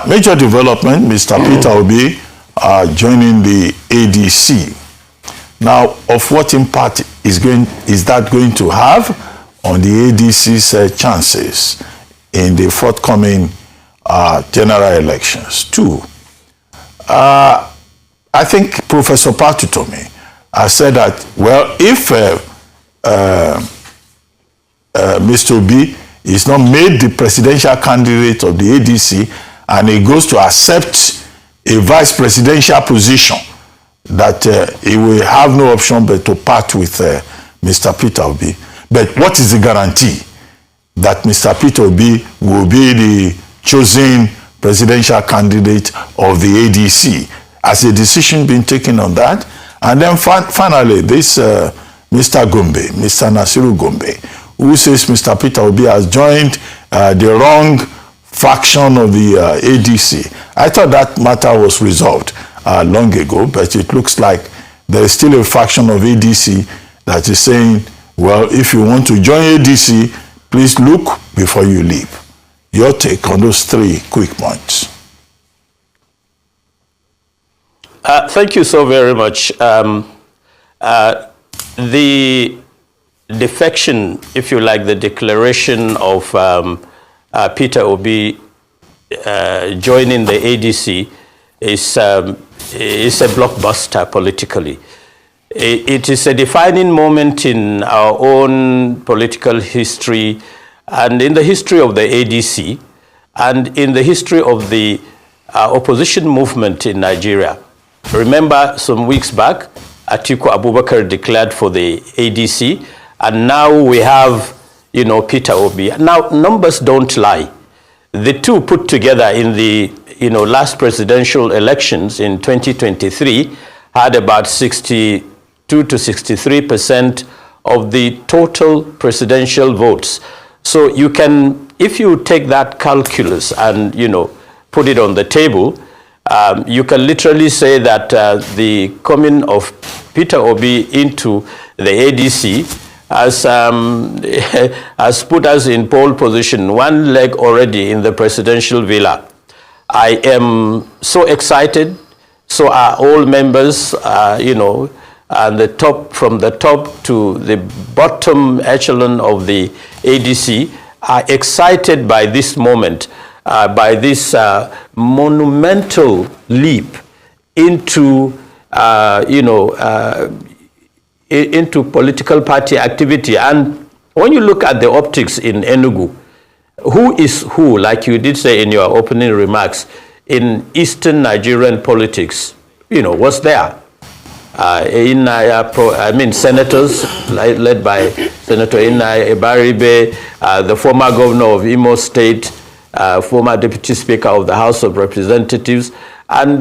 Major development, Mr. Peter Obi joining the ADC. Now, of what impact is that going to have on the ADC's chances in the forthcoming general elections? Two, I think Professor Patutomi has said that, well, if Mr. Obi is not made the presidential candidate of the ADC and he goes to accept a vice presidential position, that he will have no option but to part with Mr. Peter Obi. But what is the guarantee that Mr. Peter Obi will be the chosen presidential candidate of the ADC? Has a decision been taken on that? And then finally, this Mr. Gombe, Mr. Nasiru Gombe, who says Mr. Peter Obi has joined the wrong faction of the ADC. I thought that matter was resolved long ago, but it looks like there is still a faction of ADC that is saying, well, if you want to join ADC, please look before you leave. Your take on those three quick points. Thank you so very much. The defection, if you like, the declaration of Peter Obi joining the ADC is a blockbuster politically. It is a defining moment in our own political history and in the history of the ADC and in the history of the opposition movement in Nigeria. Remember, some weeks back, Atiku Abubakar declared for the ADC, and now we have, Peter Obi. Now, numbers don't lie. The two put together in the, last presidential elections in 2023 had about 62 to 63% of the total presidential votes. So you can, if you take that calculus and, put it on the table, you can literally say that the coming of Peter Obi into the ADC has put us in pole position, one leg already in the presidential villa. I am so excited. So are all members, and from the top to the bottom echelon of the ADC are excited by this moment, by this monumental leap into, into political party activity. And when you look at the optics in Enugu, who is who, like you did say in your opening remarks, in Eastern Nigerian politics, what's there? Senators led by Senator Inna Ebaribe, the former governor of Imo State, former deputy speaker of the House of Representatives, and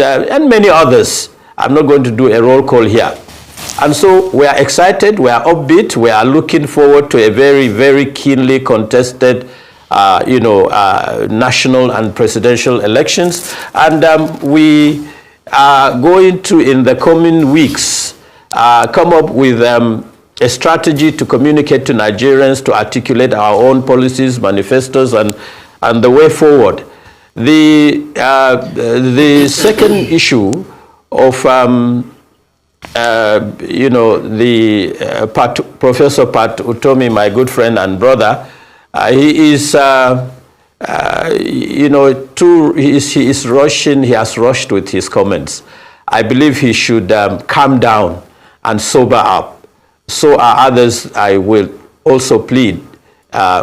many others. I'm not going to do a roll call here. And so we are excited, we are upbeat, we are looking forward to a very, very keenly contested national and presidential elections. And we are going to, in the coming weeks, come up with a strategy to communicate to Nigerians, to articulate our own policies, manifestos, and the way forward. The second issue of, Professor Pat Utomi, my good friend and brother, he is, he is rushing, he has rushed with his comments. I believe he should calm down and sober up. So are others. I will also plead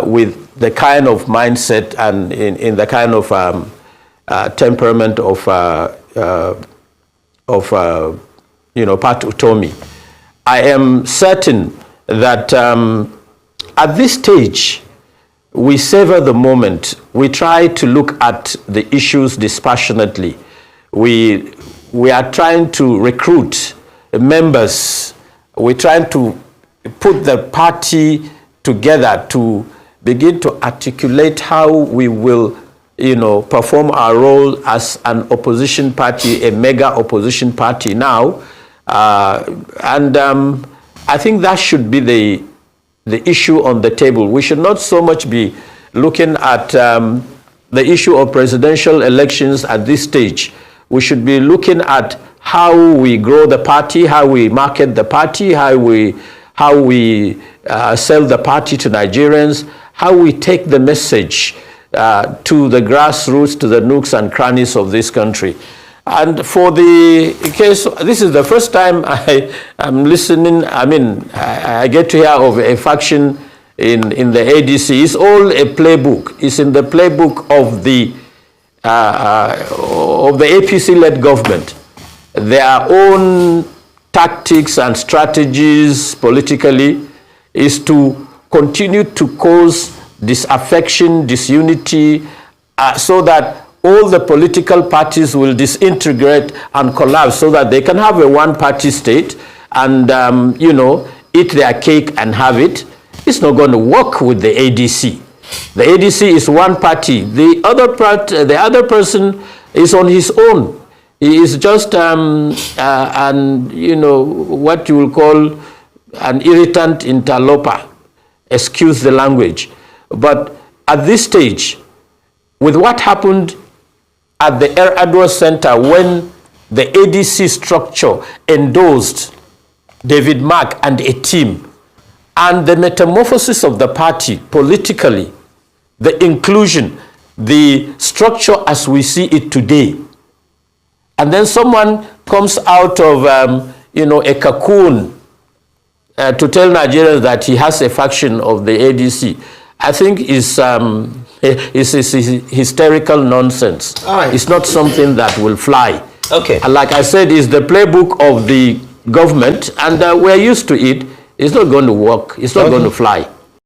with the kind of mindset and in the kind of temperament of Pat Utomi. I am certain that at this stage, we savor the moment. We try to look at the issues dispassionately. We are trying to recruit members. We're trying to put the party together to begin to articulate how we will, perform our role as an opposition party, a mega opposition party now. I think that should be the issue on the table. We should not so much be looking at the issue of presidential elections at this stage. We should be looking at how we grow the party, how we market the party, how we sell the party to Nigerians, how we take the message to the grassroots, to the nooks and crannies of this country. And for the case, this is the first time I am listening, I get to hear of a faction in the ADC. It's all a playbook. It's in the playbook of the APC-led government. Their own tactics and strategies politically is to continue to cause disaffection, disunity, so that all the political parties will disintegrate and collapse so that they can have a one-party state and, eat their cake and have it. It's not going to work with the ADC. The ADC is one party. The other person is on his own. He is just, what you will call an irritant interloper. Excuse the language. But at this stage, with what happened at the Adwa Center when the ADC structure endorsed David Mark and a team, and the metamorphosis of the party politically, the inclusion, the structure as we see it today, and then someone comes out of, a cocoon to tell Nigerians that he has a faction of the ADC, I think is hysterical nonsense. All right. It's not something that will fly. Okay. And like I said, it's the playbook of the government, and we're used to it. It's not going to work. It's not going to fly.